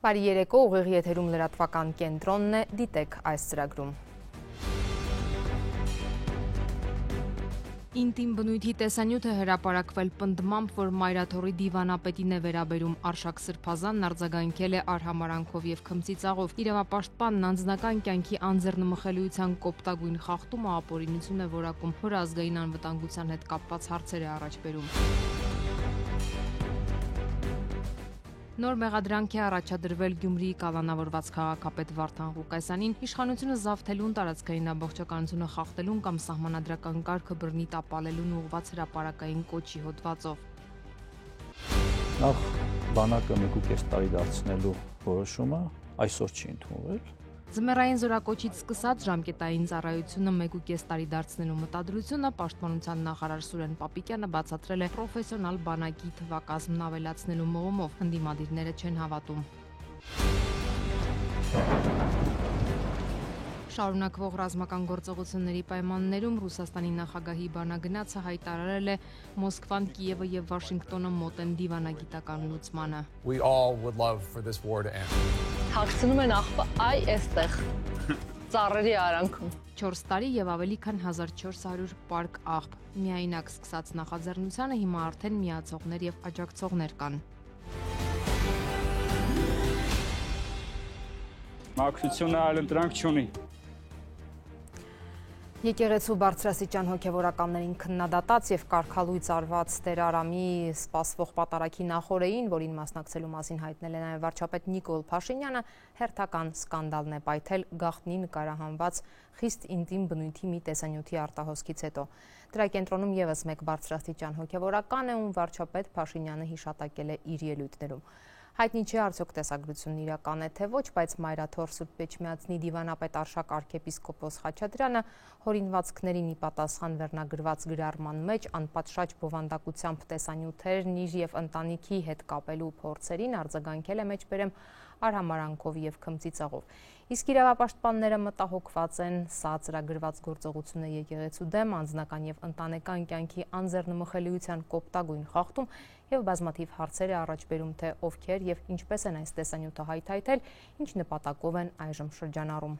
Բարի երեկո, ուղիղ եթերում լրատվական կենտրոնն է, դիտեք այս ծրագրում։ Ինտիմ բնույթի տեսանյութը հրապարակվել պնդմամբ, որ Մայրաթորի դիվանապետին է վերաբերում Արշակ Սրբազանն արձագանքել է արհամարանքով եւ քմծիծաղով։ Իրավապաշտպանն անձնական կյանքի անձեռնմխելիության կոպտագույն խախտումը ապօրինություն է որակում, որ ազգային անվտանգության հետ կապված հարցեր է առաջ բերում։ Նոր մեղադրանք է առաջադրվել Գյումրիի կալանավորված քաղաքապետ Վարդան Ղուկասյանին իշխանությունը զավթելուն, տարածքային ամբողջականությունը խախտելուն կամ սահմանադրական կարգը բռնի տապալելուն ուղղված հրապարակային կոչի հոդվածով։ Նախ բանակը 1.5 տարի դարձնելու որոշումը այսօր չի ընդունվել։ Ձմեռային զորակոչից սկսած ժամկետային ծառայությունը 1.5 տարի դարձնելու մտադրությունը պաշտպանության նախարար Սուրեն Պապիկյանը բացատրել է պրոֆեսիոնալ բանակի թվակազմն ավելացնելու մղումով, ընդդիմադիրները չեն հավատում։ Շարունակվող ռազմական գործողությունների պայմաններում Ռուսաստանի նախագահի բանագնացը հայտարարել է Մոսկվան, Կիևը եւ Վաշինգտոնը մոտ են դիվանագիտական լուծմանը։ Հագցնում են աղբը այ էստեղ, ծառերի արանքում։ 4 տարի եւ ավելի քան 1400 պարկ աղբ։ Միայնակ սկսած նախաձեռնությանը հիմա արդեն միացողներ եւ աջակցողներ կան։ Մաքրությունը այլընտրանք չունի։ Եկեղեցու բարձրաստիճան հոգևորականներին քննադատած եւ կարգալույծ արված Տեր Արամի սպասվող պատարագի նախօրեին, որին մասնակցելու մասին հայտնել է նաեւ վարչապետ Նիկոլ Փաշինյանը, հերթական սկանդալն է պայթել գաղտնի նկարահանված խիստ ինտիմ բնույթի մի տեսանյութի արտահոսքից հետո։ Դրա կենտրոնում եւս մեկ բարձրաստիճան հոգևորական է, ում վարչապետ Փաշինյանը հիշատակել է իր ելույթներում։ Հայտնի չէ արդյոք տեսագրությունն իրական է թե ոչ, բայց Մայրաթոր Սուրբ Էջմիածնի դիվանապետ Արշակ արքեպիսկոպոս Խաչատրյանը հորինվածքներին ի պատասխան վերնագրված գրառման մեջ անպատշաճ բովանդակությամբ տեսանյութերն իր եւ ընտանիքի հետ կապելու փորձերին արձագանքել է մեջբերեմ արհամարանքով եւ քմծիծաղով։ Իսկ իրավապաշտպանները մտահոգված են սա ծրագրված գործողությունը եկեղեցու դեմ անձնական եւ ընտանեկան կյանքի անձեռնմխելիության կոպտագույն խախտում եւ բազմաթիվ հարցեր է առաջ բերում, թե ովքեր եւ ինչպես են այս տեսանյութը հայթայթել, ինչ նպատակով են այժմ շրջանառում։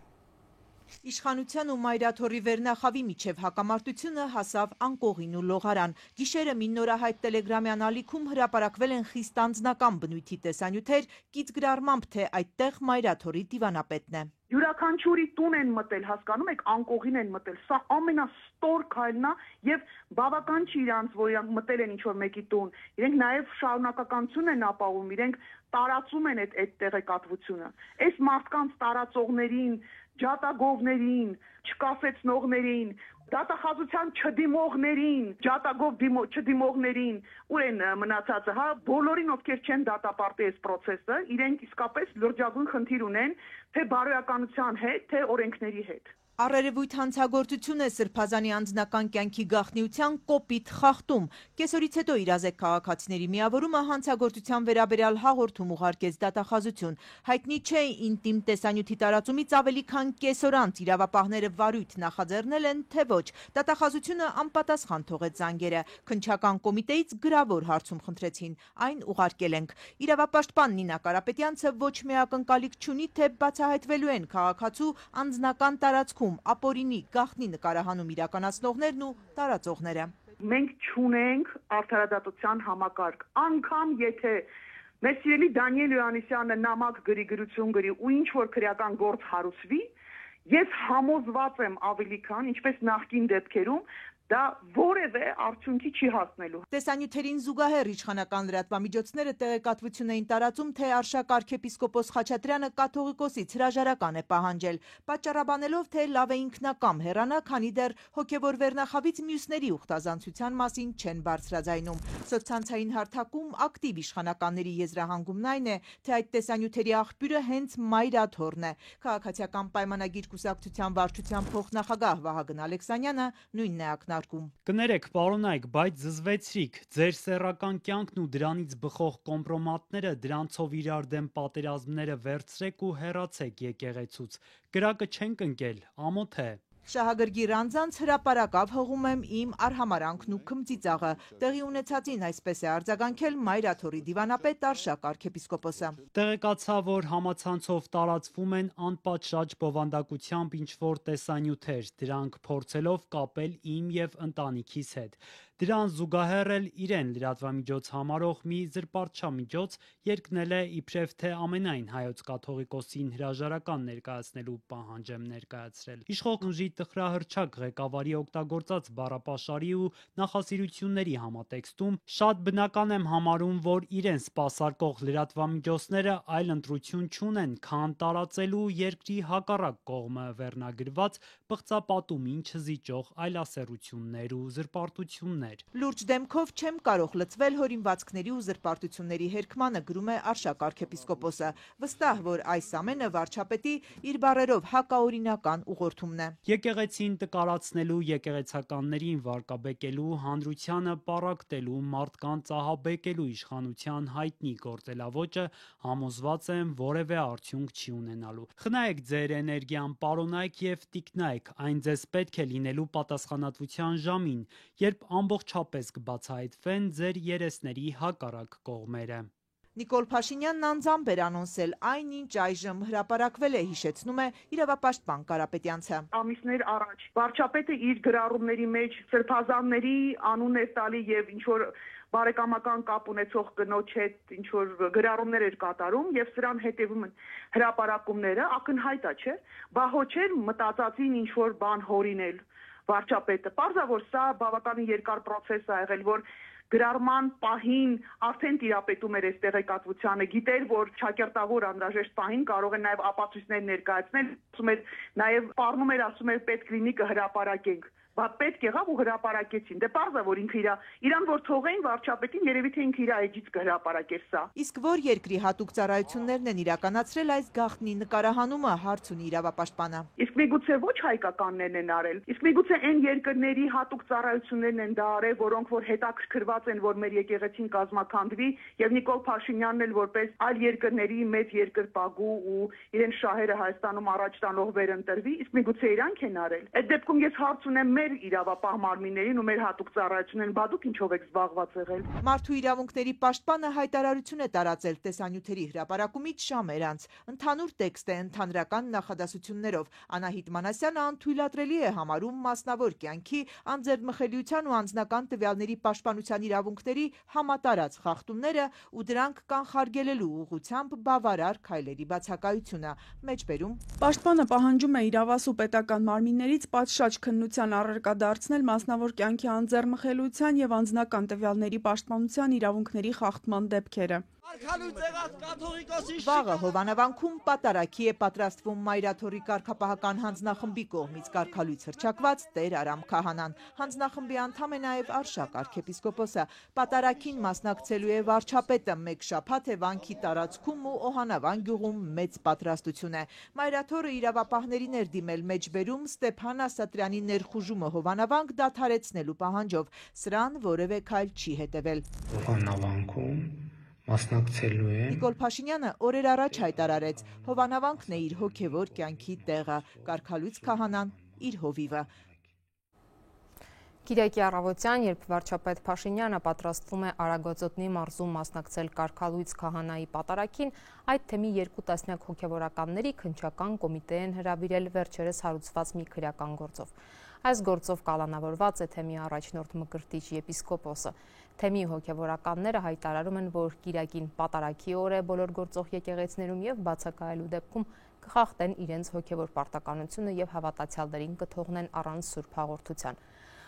Իշխանության ու Մայրաթորի վերնախավի միջև հակամարտությունը հասավ անկողին ու լողարան։ Գիշերը մի նորահայտ տելեգրամյան ալիքում հրապարակվել են խիստ անձնական բնույթի տեսանյութեր, կից գրառմամբ, թե այդտեղ Մայրաթորի դիվանապետն է։ Յուրաքանչյուրի տուն են մտել, հասկանում եք, անկողին են մտել։ Սա ամենաստոր քայլն է եւ բավական չի իրանց, որ իրանք մտել են ինչ-որ մեկի տուն։ Իրենք նաեւ շարունակականություն են ապահովում, իրենք տարածում են այդ տեղեկատվությունը։ Այս մարդկանց տարածողներին, ջատագովներին, չկասեցնողներին, դատախազության չդիմողներին, ջատագով չդիմողներին, ուր են մնացածը, հա, բոլորին, ովքեր չեն դատապարտի այս process-ը, իրենք իսկապես լրջագույն խնդիր ունեն, թե բարոյականության հետ, թե օրենքների հետ։ Առերևույթ հանցագործություն է Սրբազանի անձնական կյանքի գաղտնիության կոպիտ խախտում։ Կեսօրից հետո իրազեկ քաղաքացիների միավորումը հանցագործության վերաբերյալ հաղորդում ուղարկեց դատախազություն։ Հայտնի չէ ինտիմ տեսանյութի տարածումից ավելի քան կեսօր անց իրավապահները վարույթ նախաձեռնել են, թե ոչ։ Դատախազությունը անպատասխան թողեց զանգերը։ Քննչական կոմիտեից գրավոր հարցում խնդրեցին, այն ուղարկել ենք։ Իրավապաշտպան Նինա Կարապետյանցը ոչ մի ակնկալիք չունի, թե բացահայտվելու են քաղաքացու անձնական տարածքում ապօրինի գաղտնի նկարահանում իրականացնողներն ու տարածողները։ Մենք չունենք արդարադատության համակարգ, անգամ եթե մեր սիրելի Դանիել Հովհաննիսյանը նամակ գրի, գրություն գրի ու ինչ-որ քրեական գործ հարուցվի, ես համոզված եմ ավելի քան, ինչպես նախկին դեպքերում, դա որևէ արդյունքի չի հասնելու։ Տեսանյութերին զուգահեռ իշխանական լրատվամիջոցները տեղեկատվություն էին տարածում, թե Արշակ արքեպիսկոպոս Խաչատրյանը կաթողիկոսից հրաժարական է պահանջել, պատճառաբանելով, թե լավ է ինքնակամ հեռանա, քանի դեռ հոգևոր վերնախավից մյուսների ուխտազանցության մասին չեն բարձրաձայնում։ Սոցցանցային հարթակում ակտիվ իշխանականների եզրահանգումն այն է, թե այդ տեսանյութերի աղբյուրը հենց Մայրաթորն է։ Քաղաքացիական պայմանագիր կուսակցության վարչության փոխնախագահ Վահագն Ալեքսանյանը նույնն է ակնարկում։ Կներեք, պարոնայք, բայց զզվեցրիք, ձեր սեռական կյանքն ու դրանից բխող կոմպրոմատները, դրանցով իրար դեմ պատերազմները վերցրեք ու հեռացեք եկեղեցուց։ Կրակը չենք ընկել, ամոթ է։ Շահագրգիռ անձանց հրապարակավ հողում եմ իմ արհամարանքն ու քմծիծաղը։ Տեղի ունեցածին այսպես է արձագանքել Մայրաթորի դիվանապետ Արշակ arczepiskopոսը։ Տեղեկացա, որ համացանցով տարածվում են անպատշաճ բովանդակությամբ ինչ-որ տեսանյութեր, դրանք փորձելով կապել իմ եւ ընտանիքիս հետ։ Դրան զուգահեռ էլ իրեն լրատվամիջոց համարող մի զրպարտչամիջոց երկնել է իբրև թե ամենայն հայոց կաթողիկոսին հրաժարական ներկայացնելու պահանջ եմ ներկայացրել։ Իշխող ուժի տխրահռչակ ղեկավարի օգտագործած բառապաշարի ու նախասիրությունների համատեքստում շատ բնական եմ համարում, որ իրեն սպասարկող լրատվամիջոցները այլ ընտրություն չունեն, քան տարածելու երկրի հակառակ կողմը վերնագրված պղծապատումին չզիջող այլասեռություններ ու զրպարտություններ։ Լուրջ դեմքով չեմ կարող լծվել հորինվածքների ու զրպարտությունների հերքմանը, գրում է Արշակ arczepiskopոսը, վստահ, որ այս ամենը վարչապետի իր բառերով հակաօրինական ուղղորդումն է։ Եկեղեցին տկարացնելու, եկեղեցականներին վարկաբեկելու, հանրությանը պառակտելու, մարդկանց ահաբեկելու իշխանության հայտնի գործելավոճը համոզված եմ որևէ արդյունք չի ունենալու։ Խնայեք ձեր էներգիան, պարոնայք եւ տիկնայք, այն ձեզ պետք է լինելու պատասխանատվության ժամին, երբ ամբողջապես կբացահայտվեն ձեր երեսների հակառակ կողմերը։ Նիկոլ Փաշինյանն անձամբ էր անոնսել այն, ինչ այժմ հրապարակվել է, հիշեցնում է իրավապաշտպան Կարապետյանցը։ Ամիսներ առաջ վարչապետը իր գրառումների մեջ սրբազանների անուն էր տալի եւ ինչ որ բարեկամական կապ ունեցող կնոջ հետ ինչ որ գրառումներ էր կատարում եւ սրան հետեւում են հրապարակումները, ակնհայտ է, չէ՞, բա հո չէր մտածածին ինչ որ բան հորինել վարչապետը։ Պարզա որ սա բավականին երկար process է եղել, որ գրառման պահին արդեն տիրապետում էր այս տեղեկատվությանը, գիտեր, որ ճակերտավոր անհրաժեշտ պահին կարող են նաև ապացույցներ ներկայացնել, ասում էր, նաև պարնում էր, ասում էր, պետք լինի կհրապարակենք։ Բա պետք եղավ ու հրապարակեցին։ Դե պարզ է, որ ինքը իրան որ թողեին վարչապետին, երևի թե ինքը իր էջից կհրապարակեր սա։ Իսկ որ երկրի հատուկ ծառայություններն են իրականացրել այս գաղտնի նկարահանումը, հարց ունի իրավապաշտպանը։ Իսկ միգուցե ոչ հայկականներն են արել։ Իսկ միգուցե այն երկրների հատուկ ծառայություններն են դա արել, որոնք որ հետաքրքրված են, որ մեր եկեղեցին կազմաքանդվի, եւ Նիկոլ Փաշինյանն էլ որպես այլ երկրների մեծ երկրպագու ու իրեն շահերը Հայաստանում առաջ տանող վերընտրվի, իսկ միգուցե իրանք են արել։ Այդ դեպքում ես հարց ունեմ իրավապահ մարմիններին ու մեր հատուկ ծառայություններին, բա դուք ինչով եք զբաղված եղել։ Մարդու իրավունքների պաշտպանը հայտարարություն է տարածել տեսանյութերի հրապարակումից ժամեր անց։ Ընդհանուր տեքստ է ընդհանրական նախադասություններով։ Անահիտ Մանասյանը անթույլատրելի է համարում մասնավոր կյանքի, անձեռնմխելիության ու անձնական տվյալների պաշտպանության իրավունքների համատարած խախտումները ու դրանք կանխարգելելու ուղղությամբ բավարար քայլերի բացակայությունը։ Մեջբերում Պաշտպանը պահանջում է իրավասու պետական մարմիններից պատշաճ քննության կդարձնել մասնավոր կյանքի անձեռնմխելիության եւ անձնական տվյալների պաշտպանության իրավունքների խախտման դեպքերը։ Վաղը Հովանավանքում պատարագի է պատրաստվում Մայրաթորի կարգապահական հանձնախմբի կողմից կարգալույց հռչակված Տեր Արամ Քահանան։ Հանձնախմբի անդամ է նաև Արշակ arczepiskopոսը։ Պատարագին մասնակցելու է վարչապետը, մեկ շաբաթ է վանքի տարածքում ու Օհանավան գյուղում մեծ պատրաստություն է։ Մայրաթորը իրավապահներին էր դիմել մեջբերում Ստեփան Ասատրյանի ներխուժումը Հովանավանք դադարեցնելու պահանջով։ Սրան որևէ քայլ չի հետևել։ Հովանավանքում մասնակցելու է։ Նիկոլ Փաշինյանը օրեր առաջ հայտարարեց, Հովանավանքն է իր հոգևոր կյանքի տեղը, կարգալույց Քահանան իր հովիվը։ Կիրակի առավոտյան, երբ վարչապետ Փաշինյանը պատրաստվում է Արագածոտնի մարզում մասնակցել կարգալույց Քահանայի պատարագին, այդ թեմի 2 տասնյակ հոգևորականների քննչական կոմիտե են հրավիրել վերջերս հարուցված մի քրեական գործով։ Այս գործով կալանավորված է թեմի առաջնորդ Մկրտիչ եպիսկոպոսը։ Թեմի հոգևորականները հայտարարում են, որ կիրակին պատարագի օր է բոլոր գործող եկեղեցիներում եւ բացակայելու դեպքում կխախտեն իրենց հոգևոր պարտականությունը եւ հավատացյալներին կթողնեն առանց սուրբ հաղորդության։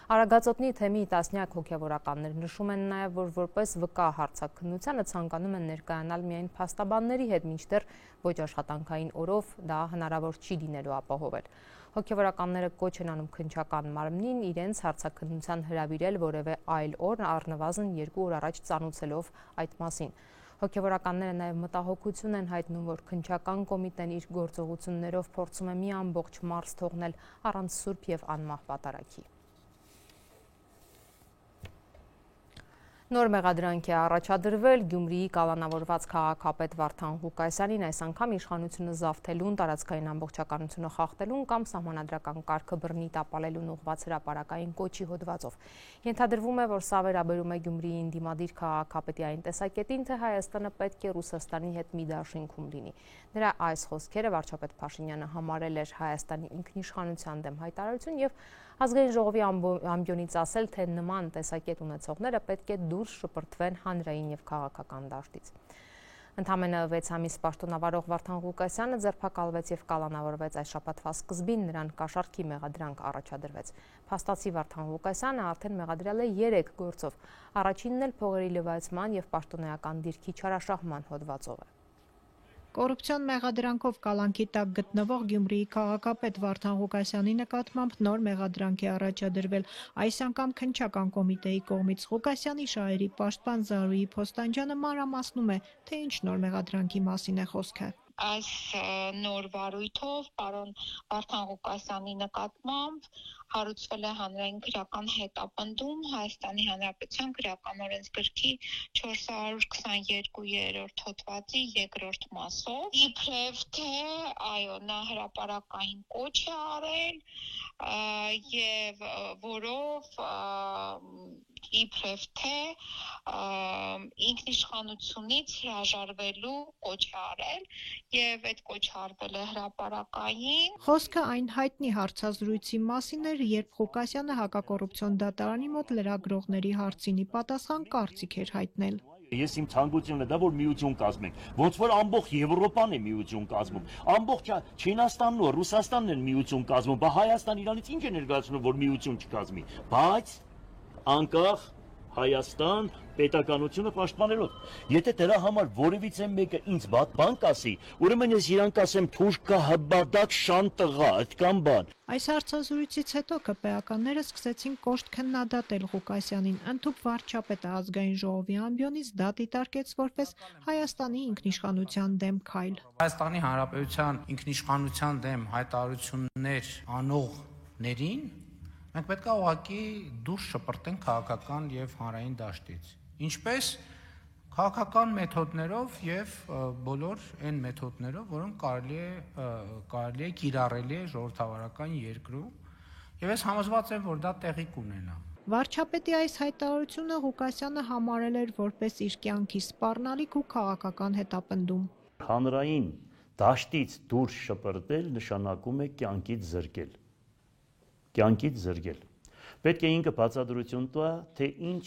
Արագածոտնի թեմի տասնյակ հոգևորականներ նշում են նաև, որ որպես վկա հարցաքննությանը ցանկանում են ներկայանալ միայն փաստաբանների հետ, մինչդեռ ոչ աշխատանքային օրով դա հնարավոր չի լինելու ապահովել։ Հոգևորականները կոչ են անում քննչական մարմնին իրենց հարցաքննության հրավիրել որևէ այլ օր, առնվազն 2 օր առաջ ծանուցելով այդ մասին։ Հոգևորականները նաև մտահոգություն են հայտնում, որ քննչական կոմիտեն իր գործողություններով փորձում է մի ամբողջ մարզ թողնել առանց սուրբ եւ անմահ պատարագի։ Նոր մեղադրանք է առաջադրվել Գյումրիի կալանավորված քաղաքապետ Վարդան Ղուկասյանին այս անգամ իշխանությունը զավթելուն, տարածքային ամբողջականությունը խախտելուն կամ սահմանադրական կարգը բռնի տապալելուն ուղղված հրապարակային կոչի հոդվածով։ Ենթադրվում է, որ սա վերաբերում է Գյումրիի ընդդիմադիր քաղաքապետի այն տեսակետին, թե Հայաստանը պետք է Ռուսաստանի հետ մի դաշինքում լինի։ Նրա այս խոսքերը վարչապետ Փաշինյանը համարել էր Հայաստանի ինքնիշխանության դեմ հայտարարություն եւ Ազգային ժողովի ամբիոնից ասել, թե նման տեսակետ ունեցողները պետք է դուրս շպրտվեն հանրային եւ քաղաքական դաշտից։ Ընդամենը 6 ամիս պաշտոնավարող Վարդան Ղուկասյանը ձերբակալվեց եւ կալանավորվեց այս շաբաթվա սկզբին, նրան կաշառքի մեղադրանք առաջադրվեց։ Փաստացի Վարդան Ղուկասյանը արդեն մեղադրել է 3 գործով։ Առաջինն էլ փողերի լվացման եւ պաշտոնեական դիրքի չարաշահման հոդվածով է։ Կոռուպցիոն մեղադրանքով կալանքի տակ գտնվող Գյումրիի քաղաքապետ Վարդան Ղուկասյանի նկատմամբ նոր մեղադրանք է առաջադրվել։ Այս անգամ քննչական կոմիտեի կողմից Ղուկասյանի շահերի պաշտպան Զարուհի Փոստանջյանը մանրամասնում է, թե ինչ նոր մեղադրանքի մասին է խոսքը։ Այս նոր վարույթով պարոն Վարդան Ղուկասյանի նկատմամբ հարուցվել է հանրային քրեական հետապնդում Հայաստանի Հանրապետության քրեական օրենսգրքի 422-րդ հոդվածի 2-րդ մասով։ Իբրև թե այո, նա հրապարակային կոչ է արել եւ որով իբրև թե ինքնիշխանությունից հրաժարվելու կոչ է արել եւ այդ կոչը արվել է հրապարակային։ Խոսքը այն հայտնի հարցազրույցի մասին էր, երբ Ղուկասյանը հակակոռուպցիոն դատարանի մոտ լրագրողների հարցինի պատասխան կարծիք էր հայտնել։ Ես իմ ցանկությունն է դա, որ միություն կազմենք, ոնց որ ամբողջ Եվրոպան է միություն կազմում, ամբողջ Չինաստանն ու Ռուսաստանն են միություն կազմում, բա Հայաստան իրանից ինչ է ներկայացնում, որ միություն չկազմի, բայց անկախ Հայաստան պետականությունը պաշտպանելով։ Եթե դրա համար որևիցե մեկը ինձ բան կասի, ուրեմն ես իրան կասեմ թուրքա հբադակ շան տղա, այդքան բան։ Այս հարցազրույցից հետո ԿՊ-ականները սկսեցին կոշտ քննադատել Ղուկասյանին, ընդհուպ վարչապետը Ազգային ժողովի ամբիոնից դա դիտարկեց որպես Հայաստանի ինքնիշխանության դեմ քայլ։ Հայաստանի Հանրապետության ինքնիշխանության դեմ հայտարարություններ անողներին մենք պետք է ուղղակի դուրս շպրտենք քաղաքական եւ հանրային դաշտից։ Ինչպես քաղաքական մեթոդներով եւ բոլոր այն մեթոդներով, որոնք կարելի է կիրառելի է ժողովրդավարական երկրում, եւ ես համոզված եմ, որ դա տեղի կունենա։ Վարչապետի այս հայտարարությունը Ղուկասյանը համարել էր որպես իր կյանքի սպառնալիք ու քաղաքական հետապնդում։ Հանրային դաշտից դուրս շպրտել նշանակում է կյանքից զրկել։ Կյանքից զրկել։ Պետք է ինքը բացատրություն տա, թե ինչ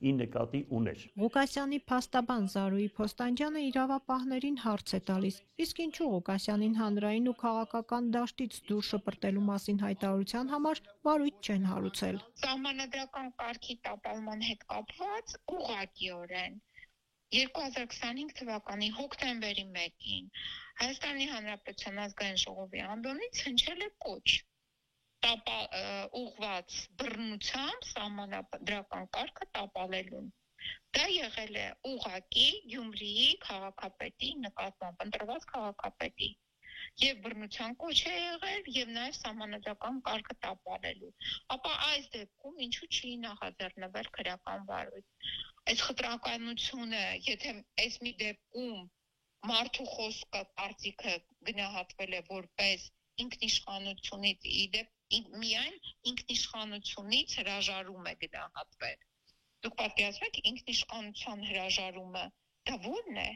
ի նկատի ուներ։ Ղուկասյանի փաստաբան Զարուհի Փոստանջյանը իրավապահներին հարց է տալիս. իսկ ինչու Ղուկասյանին հանրային ու քաղաքական դաշտից դուրս շպրտելու մասին հայտարարության համար վարույթ չեն հարուցել։ Սահմանադրական կարգի տապալման հետ կապված ուղղակիորեն 2025 թվականի հոկտեմբերի 1-ին Հայաստանի Հանրապետության ազգային ժողովի ամբիոնից հնչել է կոչ ուղղված բռնությամբ սահմանադրական կարգը տապալելուն։ Դա եղել է ուղղակի Գյումրիի քաղաքապետի նկատմամբ, ընտրված քաղաքապետի եւ բռնության կոչ է եղել եւ նաեւ սահմանադրական կարգը տապալելու։ Ապա այս դեպքում ինչու չի նախաձեռնվել քրեական վարույթ։ Այս խտրականությունը, եթե այս մի դեպքում մարդու խոսքը, կարծիքը գնահատվել է որպես ինքնիշխանությունից իդեպ միայն ինքնիշխանությունից հրաժարում է գնահատվել։ Դուք պատկերացրեք ինքնիշխանության հրաժարումը դա ո՞րն է։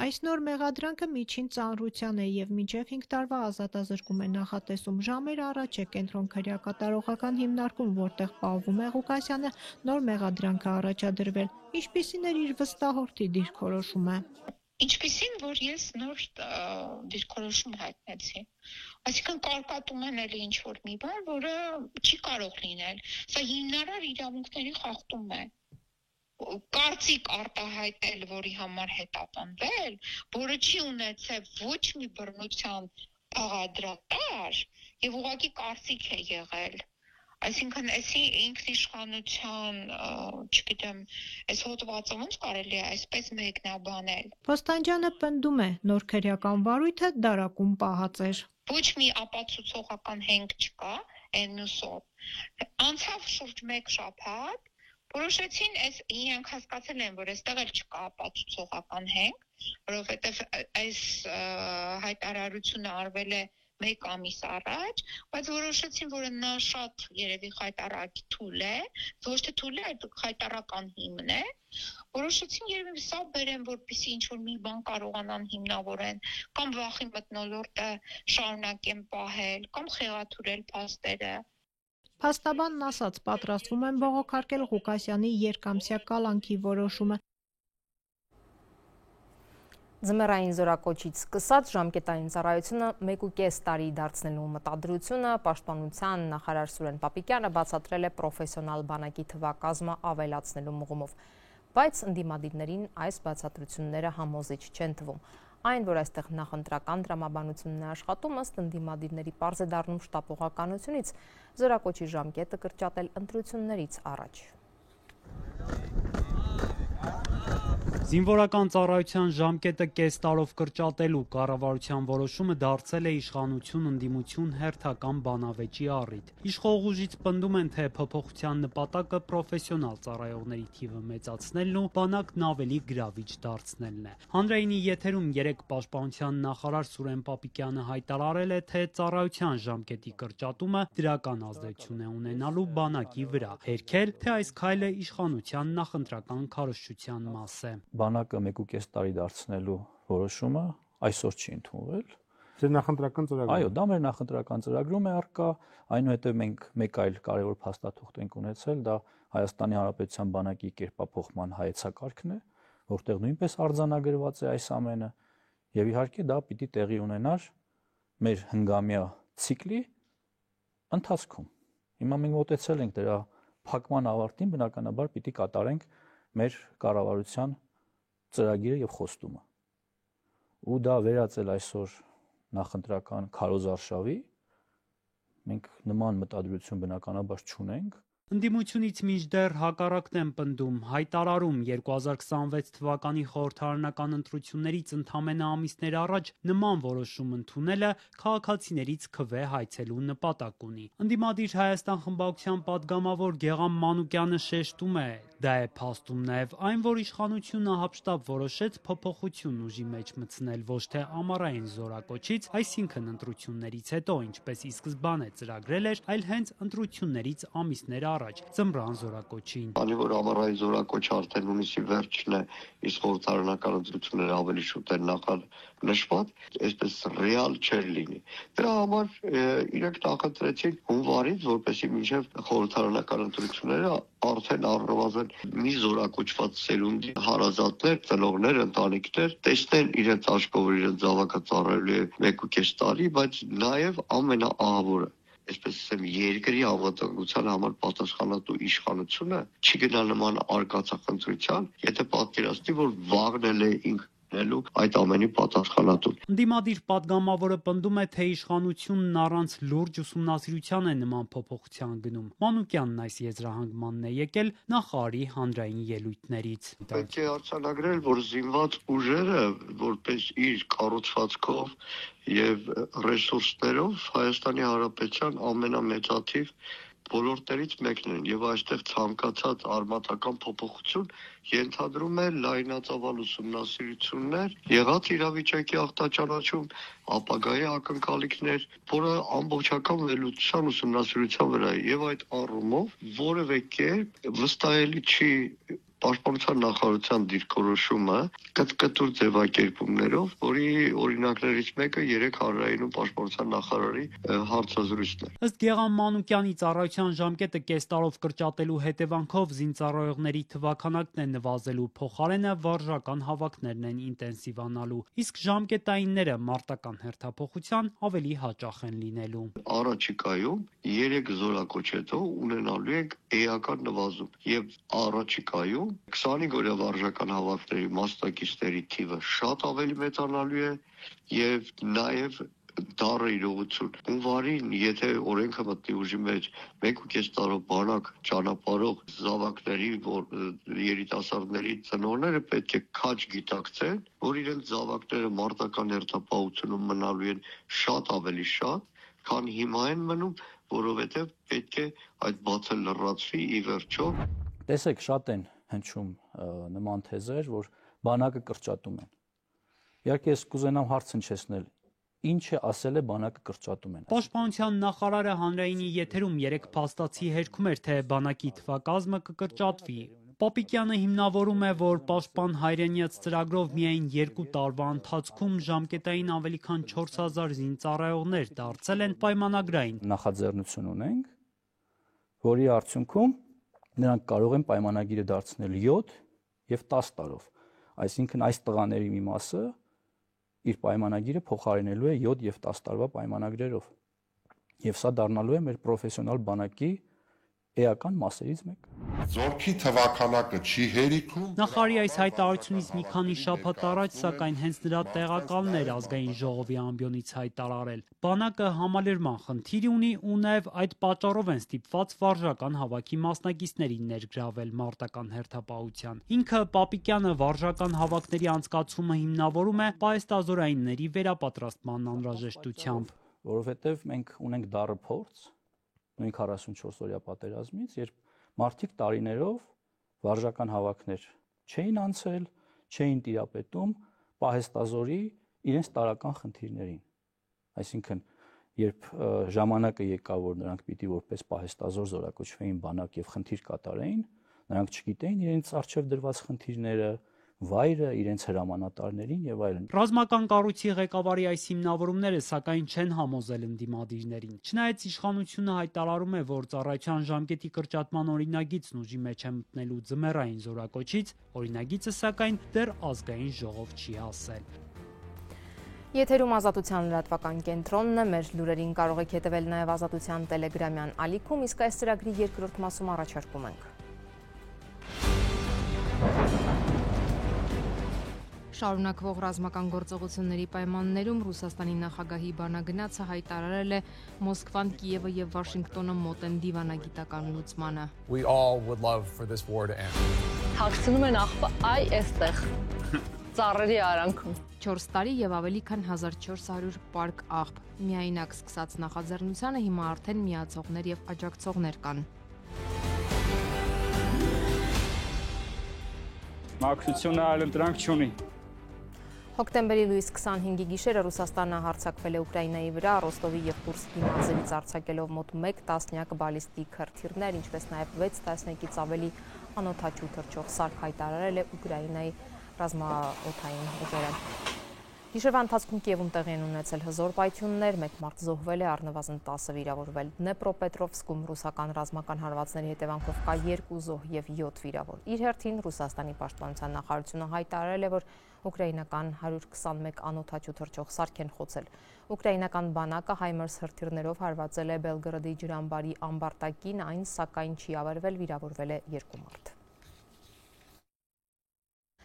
Այս նոր մեղադրանքը միջին ծանրության է եւ մինչեւ 5 տարվա ազատազրկում է նախատեսում։ Ժամեր առաջ է կենտրոն քրեակատարողական հիմնարկում, որտեղ պահվում է Ղուկասյանը, նոր մեղադրանք է առաջադրվել։ Ինչպիսին էր իր վստահորդի դիրքորոշումը։ Ինչպիսին, որ ես նոր դիրքորոշում հայտնեցի։ Այսինքն կարկատում են էլի ինչ-որ մի բան, որը չի կարող լինել։ Սա հիմնարար իրավունքների խախտում է։ Կարծիք արտահայտել, որի համար հետապնդվել, որը չի ունեցել ոչ մի բռնության աղադրատար եւ ուղղակի կարծիք է եղել։ Այսինքն էսի ինքնիշխանության, չգիտեմ, այս հոդվածը ոնց կարելի է այսպես մեկնաբանել։ Փոստանջյանը պնդում է, նոր քրեական վարույթը դարակում պահած էր։ Ոչ մի ապացուցողական հենք չկա, այն մյուսով։ Անցավ շուրջ 1 շաբաթ, Որոշեցին, իրենք հասկացել են, որ այստեղ էլ չկա ապացուցողական հենք, որովհետև այս հայտարարությունը արվել է 1 ամիս առաջ, բայց որոշեցին, որ նա շատ երևի խայտառակ թույլ է, ոչ թե թույլ է, այլ խայտառական հիմն է, որոշեցին երևի սա բերեն, որպեսզի ինչ-որ մի բան կարողանան հիմնավորեն, կամ վախի մթնոլորտը շարունակեն պահել, կամ խեղաթյուրել փաստերը։ Փաստաբանն ասաց, պատրաստվում են բողոքարկել Ղուկասյանի երկամսյա կալանքի որոշումը։ Ձմեռային զորակոչից սկսած ժամկետային ծառայությունը 1.5 տարի դարձնելու մտադրությունը Պաշտպանության նախարար Սուրեն Պապիկյանը բացատրել է պրոֆեսիոնալ բանակի թվակազմը ավելացնելու ուղղությամբ, բայց ընդդիմադիրներին այս բացատրությունները համոզիչ չեն թվում։ Այն, որ այստեղ նախընտրական տրամաբանությունն է աշխատում, ըստ ընդդիմադիրների պարզ է դառնում շտապողականությունից, զորակոչի ժամկետը կրճատել ընտրություններից առաջ։ Զինվորական ծառայության ժամկետը կես տարով կրճատելու կառավարության որոշումը դարձել է իշխանություն ընդդիմություն հերթական բանավեճի առիթ։ Իշխող ուժից պնդում են, թե փոփոխության նպատակը պրոֆեսիոնալ ծառայողների թիվը մեծացնելն ու բանակն ավելի գրավիչ դարձնելն է։ Հանրայինի եթերում 3 պաշտպանության նախարար Սուրեն Պապիկյանը հայտարարել է, թե ծառայության ժամկետի կրճատումը դրական ազդեցություն է ունենալու բանակի վրա։ Հերքել, թե այս քայլը իշխանության նախընտրական քարոզչության մաս է։ Բանակը 1.5 տարի դարձնելու որոշումը այսօր չի ընդունվել։ Ձեր նախընտրական ծրագրում։ Այո, դա մեր նախընտրական ծրագրում է առկա, այնուհետև մենք մեկ այլ կարևոր փաստաթուղթ ենք ունեցել, դա Հայաստանի Հանրապետության բանակի կերպափոխման հայեցակարգն է, որտեղ նույնպես արձանագրված է այս ամենը, եւ իհարկե դա պիտի տեղի ունենար մեր հնգամյա ցիկլի ընթացքում։ Հիմա մենք մոտեցել ենք դրա փակման ավարտին, բնականաբար պիտի կատարենք մեր կառավարության ծրագիրը եւ խոստումը։ Ու դա վերածել այսօր նախընտրական քարոզարշավի, մենք նման մտադրություն բնականաբար չունենք։ Ընդդիմությունից մինչդեռ հակառակն են պնդում, հայտարարում 2026 թվականի խորհրդարանական ընտրություններից ընդամենը ամիսներ առաջ նման որոշում ընդունելը քաղաքացիներից քվե հայցելու նպատակ ունի։ Ընդդիմադիր Հայաստան խմբակցության падգամավոր Գեղամ Մանուկյանը շեշտում է, դա է փաստում նաև այն, որ իշխանությունը հապշտապ որոշեց փոփոխություն ուժի մեջ մտցնել ոչ թե ամառային զորակոչից, այսինքն ընտրություններից հետո, ինչպես ի սկզբանե ծրագրել էր, այլ հենց ընտրություններից ամիսներ առաջ ձմռան զորակոչին։ Քանի որ ամառային զորակոչը արդեն հունիսի վերջն է, իսկ խորհրդարանական ընտրությունները ավելի շուտ են նախանշված, այսպես ռեալ չէր լինի։ Դրա համար իրենք նախընտրեցին հունվարից, որպեսզի մինչև խորհրդարանական ընտրությունները արդեն առնվազն մի զորակոչված սերունդի հարազատներ, ծնողներ, ընտանիքներ տեսնեն իրենց աչքով իրենց զավակը ծառայելու է 1.5 տարի, բայց նաև ամենաահավորը այսպես ասեմ, երկրի անվտանգության համար պատասխանատու իշխանությունը չի գնա նման արկածախնդրության, եթե պատկերացնի, որ վաղն է ինքը այդ ամենի պատասխանատուն։ Ընդդիմադիր падգամավորը պնդում է, թե իշխանությունն առանց լուրջ ուսումնասիրության է նման փոփոխության գնում։ Մանուկյանն այս եզրահանգմանն է եկել նախարարի հանրային ելույթներից։ Պետք է արձանագրել, որ զինված ուժերը, որպես իր կառուցվածքով եւ ռեսուրսներով Հայաստանի Հանրապետության ամենամեծաթիվ ոլորտներից մեկն են եւ այստեղ ցանկացած արմատական փոփոխություն ենթադրում է լայնածավալ ուսումնասիրություններ, եղած իրավիճակի ախտաճանաչում, ապագայի ակնկալիքներ, որը ամբողջական վերլուծության ուսումնասիրության վրա է եւ այդ առումով որևէ կերպ վստահելի չի Պաշտպանության նախարարության դիրքորոշումը կտկտուր ձևակերպումներով, որի օրինակներից մեկը 3 հանրայինում Պաշտպանության նախարարի հարցազրույցն է։ Ըստ Գեղամ Մանուկյանի ծառայության ժամկետը կես տարով կրճատելու հետևանքով զինծառայողների թվաքանակն է նվազելու, փոխարենը վարժական հավաքներն են ինտենսիվանալու, իսկ ժամկետայինները մարտական հերթափոխության ավելի հաճախ են լինելու։ Առաջիկայում 3 զորակոչ հետո ունենալու ենք էական նվազում եւ առաջիկայում 25-օրյա վարժական հավաքների մասնակիցների թիվը շատ ավելի մեծանալու է եւ նաեւ դառը իրողություն։ Հունվարին, եթե օրենքը մտնի ուժի մեջ 1.5 տարով բանակ ճանապարհող զավակների, երիտասարդների ծնողները պետք է քաջ գիտակցեն, որ իրենց զավակները մարտական հերթապահությունում մնալու են շատ ավելի շատ, քան հիմա են մնում, որովհետեւ պետք է այդ բացը լրացվի ի վերջո։ Տեսեք, շատ են հնչում նման թեզեր, որ բանակը կրճատում են։ Իհարկե ես կուզենամ հարց հնչեցնել, ինչ է ասել է բանակը կրճատում են։ Պաշտպանության նախարարը հանրայինի եթերում 3 փաստացի հերքում էր, թե բանակի թվակազմը կկրճատվի։ Պապիկյանը հիմնավորում է, որ պաշտպան հայրենիաց ծրագրով միայն 2 տարվա ընթացքում ժամկետային ավելի քան 4000 զինծառայողներ դարձել են պայմանագրային։ Նախաձեռնություն ունենք, որի արդյունքում նրանք կարող են պայմանագիրը դարձնել 7 եւ 10 տարով։ Այսինքն այս տղաների մի մասը իր պայմանագիրը փոխարինելու է 7 եւ 10 տարվա պայմանագրերով։ Եվ սա դառնալու է մեր պրոֆեսիոնալ բանակի էական մասերից մեկը։ Զորքի թվականակը չի հերիքում։ Նախարարի այս հայտարարությունից մի քանի շաբաթ առաջ, սակայն հենց նրա տեղակալն էր ազգային ժողովի ամբիոնից հայտարարել։ Բանակը համալրման խնդիր ունի ու նաև այդ պատճառով են ստիպված վարժական հավաքի մասնակիցներին ներգրավել մարտական հերթապահության։ Ինքը Պապիկյանը վարժական հավաքների անցկացումը հիմնավորում է պահեստազորայինների վերապատրաստման անհրաժեշտությամբ։ Որովհետև մենք ունենք դառը փորձ նույն 44-օրյա պատերազմից, երբ մարդիկ տարիներով վարժական հավաքներ չէին անցել, չէին տիրապետում պահեստազորի իրենց տարական խնդիրներին։ Այսինքն, երբ ժամանակը եկավ, որ նրանք պիտի որպես պահեստազոր զորակոչվեին բանակ եւ խնդիր կատարեին, նրանք չգիտեին իրենց առջև դրված խնդիրները, վայրը, իրենց հրամանատարներին եւ այլն։ Ռազմական կառույցի ղեկավարի այս հիմնավորումները սակայն չեն համոզել ընդդիմադիրներին։ Չնայած իշխանությունը հայտարարում է, որ ծառայության ժամկետի կրճատման օրինագիծն ուժի մեջ է մտնելու ձմեռային զորակոչից, օրինագիծը սակայն դեռ ազգային ժողով չի հասել։ Եթերում Ազատության լրատվական կենտրոնն է, մեր լուրերին կարող եք հետևել նաև Ազատության տելեգրամյան ալիքում, իսկ այս ծրագրի երկրորդ մասում առաջարկում ենք։ Շարունակվող ռազմական գործողությունների պայմաններում Ռուսաստանի նախագահի բանագնացը հայտարարել է Մոսկվան, Կիևը եւ Վաշինգտոնը մոտ են դիվանագիտական լուծմանը։ Հագցնում են աղբը այ էստեղ ծառերի արանքում 4 տարի եւ ավելի քան 1400 պարկ աղբ։ Միայնակ սկսած նախաձեռնությանը հիմա արդեն միացողներ եւ աջակցողներ կան։ Մակրությունը այլ ընտրանք չունի։ Հոկտեմբերի լույս 25-ի գիշերը Ռուսաստանը հարձակվել է Ուկրաինայի վրա, Ռոստովի եւ Կուրսկի մարզերից արձակելով մոտ 1 տասնյակ բալիստիկ հրթիռներ, ինչպես նաեւ 6 տասնյակից ավելի անօդաչու թռչող սարք հայտարարել է Ուկրաինայի ռազմաօդային ուժերը։ Գիշերվա ընթացքում Կիևում տեղի են ունեցել հզոր պայթյուններ, 1 մարդ զոհվել է, առնվազն 10-ը վիրավորվել։ Դնեպրոպետրովսկում ռուսական ռազմական հարվածների հետևանքով կա 2 զոհ եւ 7 վիրավոր։ Իր հերթին Ռուսաստանի պաշտպանության նախարարությունը հայտարարել է, որ ուկրաինական 121 անօդաչու թռչող սարք են խոցել։ Ուկրաինական բանակը Հայմերս հրթիռներով հարվածել է Բելգրադի ջրամբարի ամբարտակին, այն սակայն չի ավերվել, վիրավորվել է 2 մարդ։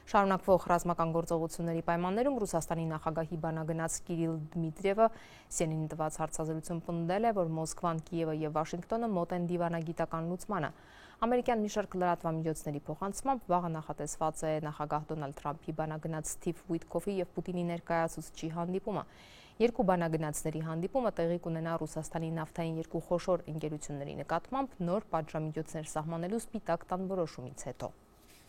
Շարունակվող ռազմական գործողությունների պայմաններում Ռուսաստանի նախագահի բանագնաց Կիրիլ Դմիտրիևը CNN-ին տված հարցազրույցում պնդել է, որ Մոսկվան, Կիևը եւ Վաշինգտոնը մոտ են դիվանագիտական լուծմանը։ Ամերիկյան մի շարք լրատվամիջոցների փոխանցմամբ վաղը նախատեսված է նախագահ Դոնալդ Թրամփի բանագնաց Սթիվ Ուիտկոֆի եւ Պուտինի ներկայացուցչի հանդիպումը։ Երկու բանագնացների հանդիպումը տեղի կունենա Ռուսաստանի նավթային 2 խոշոր ընկերությունների նկատմամբ նոր պատժամիջոցներ սահմանելու Սպիտակ տան որոշումից հետո։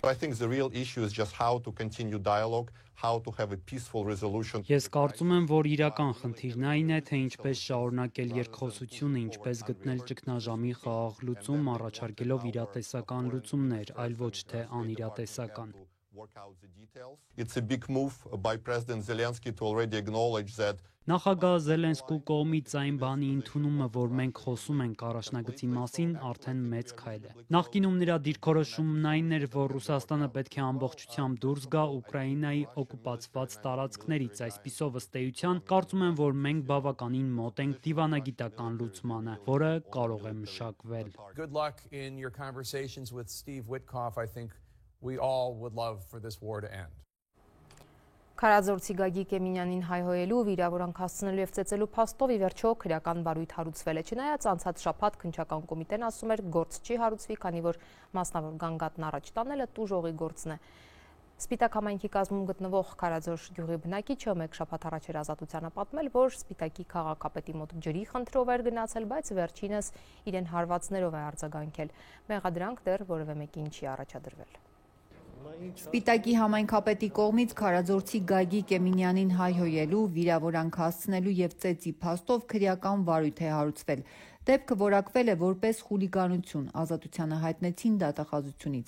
I think the real issue is just how to continue dialogue, how to have a peaceful resolution. Ես կարծում եմ, որ իրական խնդիրն այն է, թե ինչպես շարունակել երկխոսությունը, ինչպես գտնել ճգնաժամի խաղաղ լուծում, առաջարկելով իրատեսական լուծումներ, այլ ոչ թե անիրատեսական։ It's a big move by President Zelensky to already acknowledge that Նախագահ Զելենսկու կողմից այն բանի ընդունումը, որ մենք խոսում ենք առաջնագծի մասին, արդեն մեծ քայլ է։ Նախկինում նրա դիրքորոշումն այն էր, որ Ռուսաստանը պետք է ամբողջությամբ դուրս գա Ուկրաինայի օկուպացված տարածքներից, այսպիսով ըստ էության, կարծում եմ, որ մենք բավականին մոտ ենք դիվանագիտական լուծմանը, որը կարող է մշակվել։ Good luck in your conversations with Steve Witkoff. I think we all would love for this war to end. Քարաձորցի Գագիկ Էմինյանին հայհոյելու, վիրավորանք հասցնելու եւ ծեծելու փաստով ի վերջո քրեական բարույթ հարուցվել է։ Չնայած անցած շաբաթ քննչական կոմիտեն ասում էր, գործ չի հարուցվի, քանի որ մասնավոր գանգատն առաջ տանելը տուժողի գործն է։ Սպիտակ համայնքի կազմում գտնվող Քարաձոր գյուղի բնակիչը մեկ շաբաթ առաջ էր Ազատությանը պատմել, որ Սպիտակի քաղաքապետի մոտ ջրի խնդրով էր գնացել, բայց վերջինս իրեն հարվածներով է արձագանքել։ Մեղադրանք դեռ որևէ մեկին չի առաջադրվել։ Սպիտակի համայնքապետի կողմից Քարաձորցի Գագիկ Էմինյանին հայհոյելու, վիրավորանք հասցնելու եւ ծեծի փաստով քրեական վարույթ է հարուցվել։ Դեպքը որակվել է որպես խուլիգանություն, Ազատությանը հայտնեցին դատախազությունից։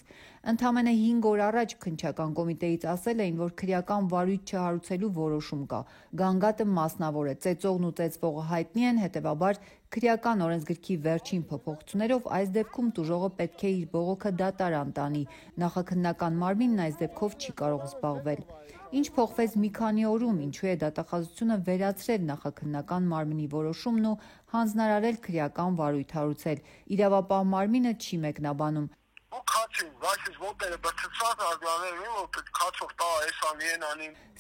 Ընդամենը 5 օր առաջ քննչական կոմիտեից ասել էին, որ քրեական վարույթ չհարուցելու որոշում կա։ Գանգատը մասնավոր է, ծեծողն ու ծեծվողը հայտնի են, հետևաբար քրեական օրենսգրքի վերջին փոփոխություններով այս դեպքում տուժողը պետք է իր բողոքը դատարան տանի։ Նախաքննական մարմինն այս դեպքով չի կարող զբաղվել։ Ինչ փոխվեց մի քանի օրում, ինչու է դատախազությունը վերացրել նախաքննական մարմնի որոշումն ու հանձնարարել քրեական վարույթ հարուցել։ Իրավապահ մարմինը չի մեկնաբանում։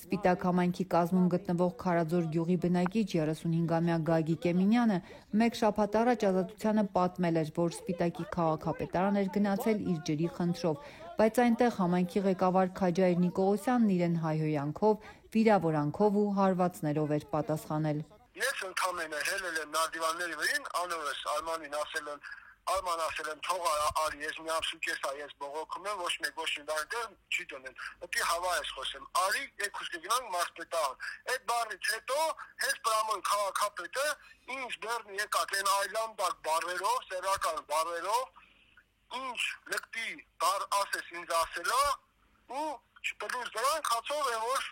Սպիտակ համայնքի կազմում գտնվող Քարաձոր գյուղի բնակիչ 35-ամյա Գագիկ Էմինյանը մեկ շաբաթ առաջ Ազատությանը պատմել էր, որ Սպիտակի քաղաքապետարան էր գնացել իր ջրի խնդրով, բայց այնտեղ համայնքի ղեկավար Քաջայր Նիկողոսյանն իրեն հայհոյանքով, վիրավորանքով ու հարվածներով էր պատասխանել։ Ես ընդամենը հելել եմ նարդիվանների վրին, անորս Արմանին ասել եմ թող արի, ես մի ամսուկ ես ես բողոքում եմ, ոչ մեկ ոչ մի բան չի դնեն։ Դի հավա ես խոսեմ, արի եկուս կգնանք մարզպետարան։ Այդ բառից հետո հենց Պրամոյի քաղաքապետը ինչ դեռ եկած են այլանդակ բառերով, սեռական բառերով, ինչ լկտի բառ ասես ինձ ասելա ու չպլուս դրանք հացով է որ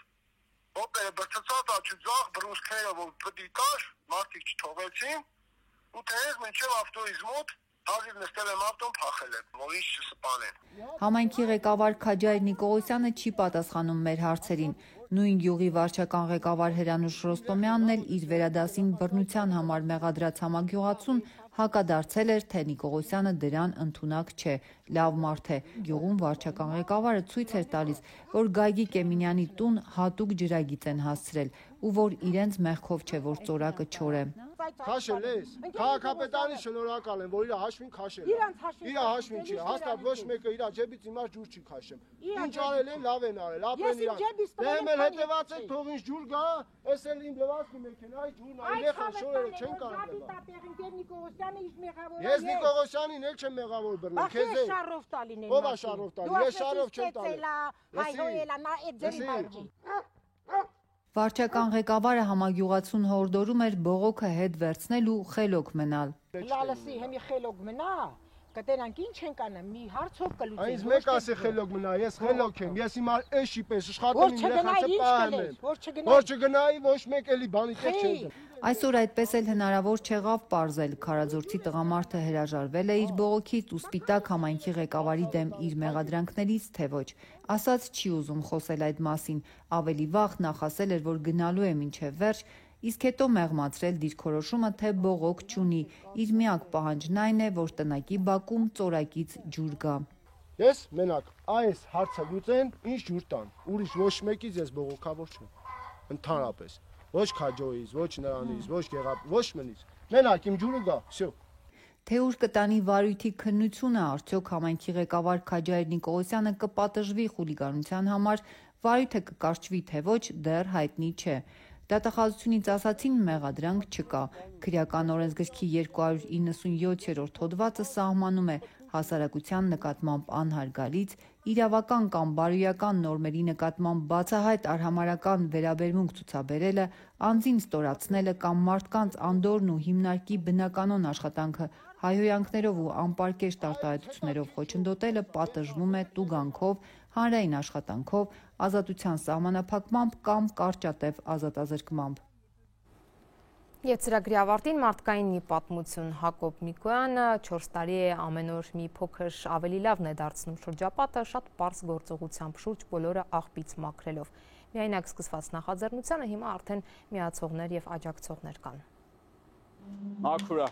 օպերը բրծած աչուձախ բրուսքները որ պդի տար մարդիկ չթողեցին ու թեև մինչև ավտոյից մոտ հազիվ նստել եմ ավտոն փախել եմ, որ ինչ չսպանեն։ Համայնքի ղեկավար Քաջայր Նիկողոսյանը չի պատասխանում մեր հարցերին։ Նույն գյուղի վարչական ղեկավար Հրանուշ Ռոստոմյանն էլ իր վերադասին բռնության համար մեղադրած համագյուղացուն հակադարձել էր, թե Նիկողոսյանը դրան ընդունակ չէ, լավ մարդ է։ Գյուղում վարչական ղեկավարը ցույց էր տալիս, որ Գագիկ Էմինյանի տուն հատուկ ջրագիծ են հասցրել ու որ իրենց մեղքով չէ, որ ծորակը չոր է։ Քաշել ես։ Քաղաքապետարանի շնորհակալ եմ, որ իր հաշվին քաշել։ Իր հաշվին չի, հաստատ ոչ մեկը իր ջեբից իմաց ջուր չի քաշեմ։ Ինչ արել են, լավ են արել, ապրեն իրան։ Դեմ էլ հետևած եք, թող ինչ ջուր գա, էս էլ իմ լվացքի մեքենայի ջուրն այլեխան շորերը չեն կարող լվալ։ Ես Նիկողոսյանին էլ չեմ մեղավոր բռնել, քեզ է։ Ո՞վ է շարով տալի։ Ես շարով չեմ տալի։ Վարչական ղեկավարը համագյուղացուն հորդորում էր բողոքը հետ վերցնել ու խելոք մնալ։ Լալսի հեմի խելոք մնա, կտենանք ինչ ենք անում, մի հարցով կլուծենք։ Այս մեկ ասի խելոք մնա, ես խելոք եմ, ես հիմա էշի պես աշխատում եմ, երեխաս պահեմ եմ։ Որ չգնայի, ոչ մեկ էլի բանի տեղ չեմ։ Այսօր այդպես էլ հնարավոր չեղավ պարզել, Քարաձորցի տղամարդը հրաժարվել է իր բողոքից ու Սպիտակ համայնքի ղեկավարի դեմ իր մեղադրանքներից, թե ոչ։ Ասած չի ուզում խոսել այդ մասին, ավելի վաղ նախասել էր, որ գնալու է մինչև վերջ, իսկ հետո մեղմացրել դիրքորոշումը, թե բողոք չունի, իր միակ պահանջն այն է, որ տնակի բակում ծորակից ջուր գա։ Ես մենակ այս հարցը լուծեն, ինչ ջուր տան, ուրիշ ոչ մեկից ես բողոքավոր չեմ, ընդհանրապես, ոչ Քաջոյից, ոչ նրանից, ոչ Գեղապ, ոչ մնից, մենակ իմ ջուրը գա, всё։ Թե ուր կտանի վարույթի քննությունը, արդյոք համայնքի ղեկավար Քաջայր Նիկողոսյանը կպատժվի խուլիգանության համար, վարույթը կկարճվի, թե ոչ, դեռ հայտնի չէ։ Դատախազությունից ասացին մեղադրանք չկա։ Քրեական օրենսգրքի 297-րդ հոդվածը սահմանում է հասարակության նկատմամբ անհարգալից, իրավական կամ բարոյական նորմերի նկատմամբ բացահայտ արհամարհական վերաբերմունք ցուցաբերելը, անձին ստորացնելը կամ մարդկանց անդորրն ու հիմնարկի բնականոն աշխատանքը հայհոյանքներով ու անպարկեշտ արտահայտություններով խոչընդոտելը պատժվում է տուգանքով, հանրային աշխատանքով, ազատության սահմանափակմամբ կամ կարճատև ազատազրկմամբ։ Եվ ծրագրի ավարտին մարդկային մի պատմություն Հակոբ Միկոյանը 4 տարի է ամեն օր մի փոքր ավելի լավն է դարձնում շրջապատը, շատ պարզ գործողությամբ շուրջ բոլորը աղբից մաքրելով։ Միայնակ սկսված նախաձեռնությանը հիմա արդեն միացողներ եւ աջակցողներ կան։ Մաքուրա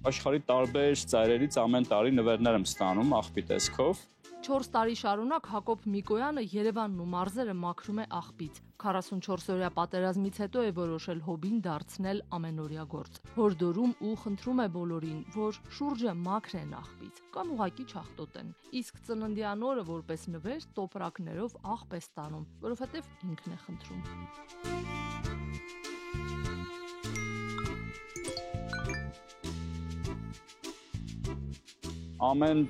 Աշխարհի տարբեր ծայրերից ամեն տարի նվերներ եմ ստանում աղբի տեսքով։ 4 տարի շարունակ Հակոբ Միկոյանը Երևանն ու մարզերը մաքրում է աղբից։ 44-օրյա պատերազմից հետո է որոշել հոբին դարձնել ամենօրյա գործ։ Հորդորում ու խնդրում է բոլորին, որ շուրջը մաքրեն աղբից կամ ուղակի չախտոտեն։ Իսկ ծննդյան օրը որպես նվեր տոպրակներով աղբ է ստանում, որովհետև ինքն է խնդրում։ Ամեն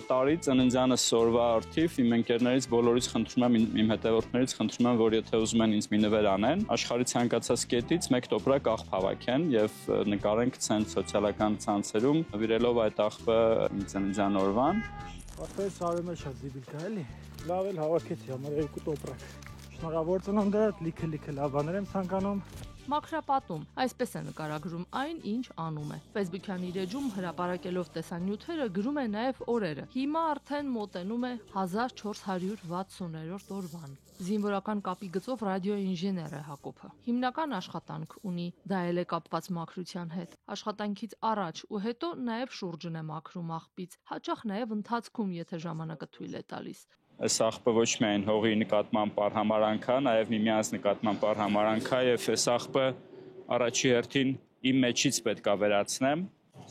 տարի ծննդյանս օրվա արդիվ իմ ընկերներից բոլորից խնդրում եմ, իմ հետևորդներից խնդրում եմ, որ եթե ուզում են ինձ մի նվեր անեն, աշխարհի ցանկացած կետից մեկ տոպրակ աղբ հավաքեն եւ նկարեն գցեն սոցիալական ցանցերում, նվիրելով այդ աղբը իմ ծննդյան օրվան։ Որպես արում է շատ զիբիլկա էլի։ Լավ էլ հավաքեցի, համար 2 տոպրակ։ Շնորհավոր ծննդդ, լիքը լավ բաներ եմ ցանկանում։ Մաքրապատում, այսպես է նկարագրում այն, ինչ անում է։ Facebook-յան իր էջում հրապարակելով տեսանյութերը գրում է նաև օրերը։ Հիմա արդեն մոտենում է 1460-րդ օրվան։ Զինվորական կապի գծով ռադիոինժեներ է Հակոբը։ Հիմնական աշխատանք ունի, դա էլ է կապված մաքրության հետ։ Աշխատանքից առաջ ու հետո նաև շուրջն է մաքրում աղբից, հաճախ նաև ընթացքում, եթե ժամանակը թույլ է տալիս։ Այս աղբը ոչ միայն հողի նկատմամբ արհամարանք է, նաև միմյանց նկատմամբ արհամարանք է եւ այս աղբը առաջի հերթին իմ մեջից պետք է վերացնեմ։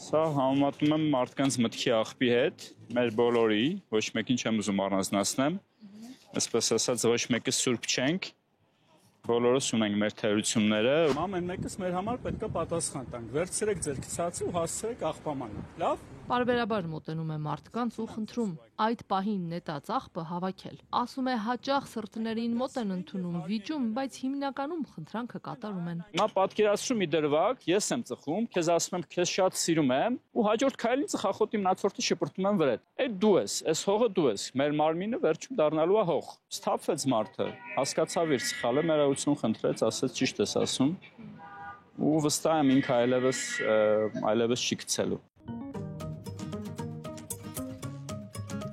Սա համեմատում եմ մարդկանց մտքի աղբի հետ, մեր բոլորի, ոչ մեկին չեմ ուզում առանձնացնեմ։ Այսպես ասած, ոչ մեկը սուրբ չենք։ Բոլորս ունենք մեր թերությունները։ Ամեն մեկս մեր համար պետք է պատասխան տանք։ Վերցրեք ձեր գցածը ու հասցրեք աղբամանը։ Լավ։ Պարբերաբար մոտենում է մարդկանց ու խնդրում այդ պահին նետած աղբը հավաքել։ Ասում է հաճախ սրտերին մոտ են ընդունում, վիճում, բայց հիմնականում խնդրանքը կատարում են։ Հիմա պատկերացրու մի դրվագ, ես եմ ծխում, քեզ ասում եմ, քեզ շատ սիրում եմ, ու հաջորդ քայլին ծխախոտի մնացորդը շպրտում եմ վրեդ։ Այդ դու ես, այս հողը դու ես, մեր մարմինը վերջում դառնալու է հող։ Սթափվեց մարդը, հասկացավ իր սխալը, մերայություն խնդրեց, ասեց ճիշտ ես ասում, ու վստահ եմ ինքը այլևս չի գցելու։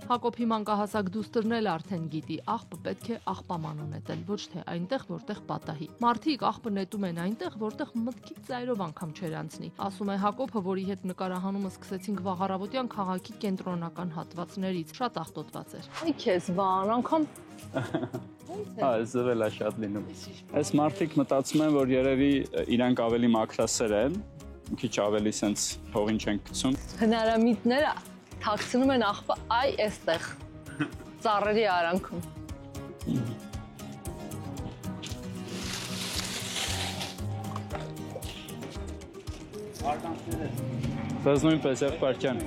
Հակոբի մանկահասակ դուստրն էլ արդեն գիտի, աղբը պետք է աղբաման ունետել, ոչ թե այնտեղ, որտեղ պատահի։ Մարդիկ աղբը նետում են այնտեղ, որտեղ մտքի ծայրով անգամ չեր անցնի։ Ասում է Հակոբը, որի հետ նկարահանումը սկսեցինք վաղ առավոտյան քաղաքի կենտրոնական հատվածներից, շատ աղտոտված էր։ Այ քեզ բան, անգամ Զվել է շատ լինում։ Այս մարդիկ մտածում են, որ երևի իրանք ավելի մաքրասեր են, մի քիչ ավելի սենց հողին չեն գցում։ Հնարամիտները թաքցնում են աղբը այ այստեղ, ծառերի արանքում։ Ձեզ նույնպես եղբայրքյան։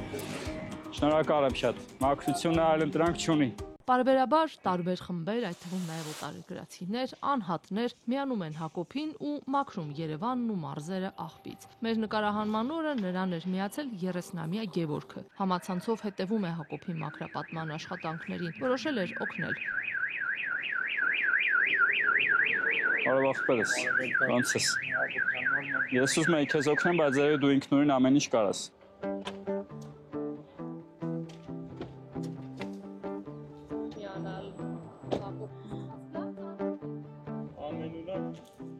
Շնորհակալ եմ շատ, մաքրությունը այլընտրանք չունի։ Պարբերաբար տարբեր խմբեր, այդ թվում նաև օտարերկրացիներ, անհատներ միանում են Հակոբին ու մաքրում Երևանն ու մարզերը աղբից։ Մեր նկարահանման օրը նրան էր միացել 30-ամյա Գևորգը։ Համացանցով հետևում է Հակոբի մաքրապատման աշխատանքներին, որոշել էր օգնել։ Բարև աղբերս, ոնց ես։ Ես ուզում եմ քեզ օգնեմ, բայց երևի դու ինքնուրույն ամեն ինչ կարաս։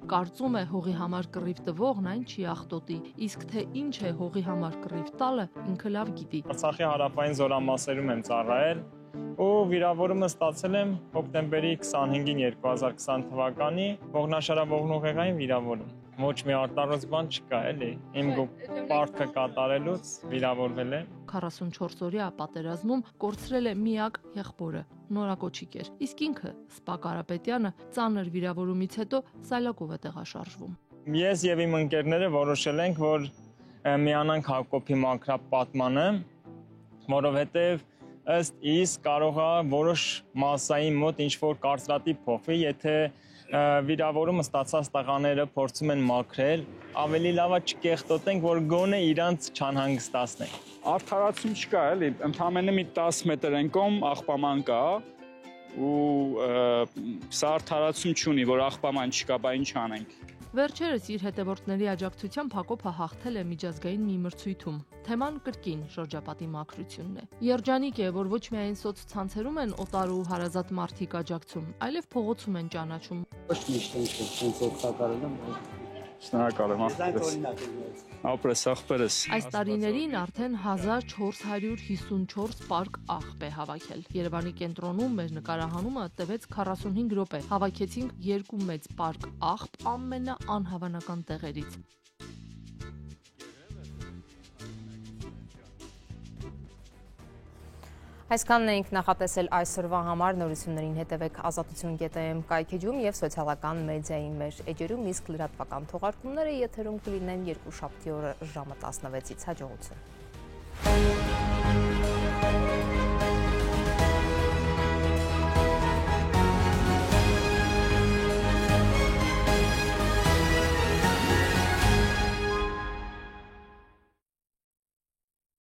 Կարծում է հողի համար կռիվ տվողն այն չի աղտոտի, իսկ թե ինչ է հողի համար կռիվ տալը ինքը լավ գիտի։ Արցախի հարավային զորամասերում եմ ծառայել ու վիրավորումը ստացել եմ հոկտեմբերի 25-ին 2020 թվականի ողնաշարավորողեղային վիրավորում։ Ոչ մի արտարոց բան չկա, էլի։ Իմ պարտքը կատարելուց վիրավորվել եմ։ 44-օրյա պատերազմում կորցրել է միակ եղբորը, նորակոչիկ էր, իսկ ինքը Սպակ Կարապետյանը ծանր վիրավորումից հետո սայլակով է տեղաշարժվում։ Ես եւ իմ ընկերները որոշել ենք, որ միանանք Հակոբի մաքրապատմանը, որովհետեւ ըստ իս կարող է որոշ մասայի մոտ ինչ-որ կարծրատիպ փոխվի, եթե վիրավորումը ստացած տղաները փորձում են մաքրել, ավելի լավ է չկեղտոտենք, որ գոնե իրանց չանհանգստացնենք։ Արդարացում չկա, էլի, ընդամենը մի 10 մետր ենկոմ աղբաման կա ու սա արդարացում չունի, որ աղբաման չկա, բա ինչ անենք։ Վերջերս իր հետևորդների աջակցությամբ Հակոբը հաղթել է միջազգային մի մրցույթում։ Թեման կրկին շրջապատի մաքրությունն է։ Երջանիկ է, որ ոչ միայն սոցցանցերում են օտար ու հարազատ մարդիկ աջակցում, այլև փողոցում են ճանաչում։ Ոչ միշտ ինչ-որ օգտակարել եմ, Շնորհակալ եմ, ապրես աղբերս։ Այս տարիներին արդեն 1454 պարկ աղբ է հավաքել։ Երևանի կենտրոնում մեր նկարահանումը տևեց 45 րոպե։ Հավաքեցինք 2 մեծ պարկ աղբ ամենաանհավանական տեղերից։ Այսքանն էինք նախատեսել այսօրվա համար, նորություններին հետևեք ազատություն.am կայքեջում և սոցիալական մեդիայի մեր էջերում, իսկ լրատվական թողարկումները եթերում կլինեն երկուշաբթի օրը ժամը 16-ից հաջողություն։